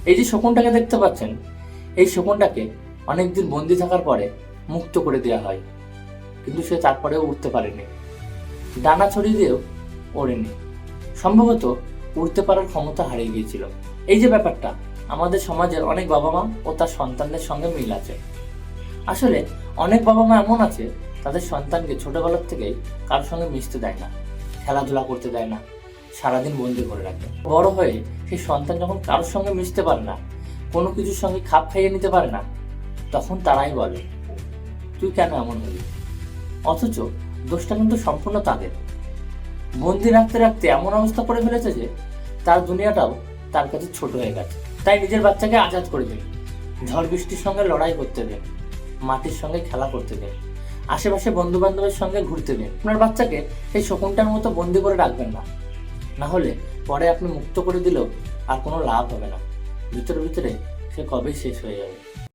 এই যে শকুনটাকে দেখতে পাচ্ছেন, এই শকুনটাকে অনেকদিন বন্দি থাকার পরে মুক্ত করে দেওয়া হয়, কিন্তু সে তারপরেও উঠতে পারেনি, ডানা ছড়িয়ে দিয়েও ওড়েনি, সম্ভবত উড়তে পারার ক্ষমতা হারিয়ে গিয়েছিল। এই যে ব্যাপারটা, আমাদের সমাজের অনেক বাবা মা ও তার সন্তানদের সঙ্গে মিল আছে। আসলে অনেক বাবা মা এমন আছে, তাদের সন্তানকে ছোটবেলার থেকেই কারোর সঙ্গে মিশতে দেয় না, খেলাধুলা করতে দেয় না, সারাদিন বন্দি করে রাখে। বড় হয়ে সেই সন্তান যখন কারোর সঙ্গে মিশতে পারে না, কোনো কিছুর সঙ্গে খাপ খাইয়ে নিতে পারে না, তখন তারাই বলে, তুই কেন এমন হলি? অথচ দোষটা কিন্তু সম্পূর্ণ তাদের। বন্দি রাখতে রাখতে এমন অবস্থা করে ফেলেছে যে তার দুনিয়াটাও তার কাছে ছোট হয়ে গেছে। তাই নিজের বাচ্চাকে আজাদ করে দিন, ঝড় বৃষ্টির সঙ্গে লড়াই করতে দিন, মাটির সঙ্গে খেলা করতে দিন, আশেপাশে বন্ধু বান্ধবের সঙ্গে ঘুরতে দিন। আপনার বাচ্চাকে সেই শকুনটার মতো বন্দি করে রাখবেন না, না হলে পরে আপনি মুক্ত করে দিলেও আর কোনো লাভ হবে না, ভিতরে ভিতরে সে কবেই শেষ হয়ে যাবে।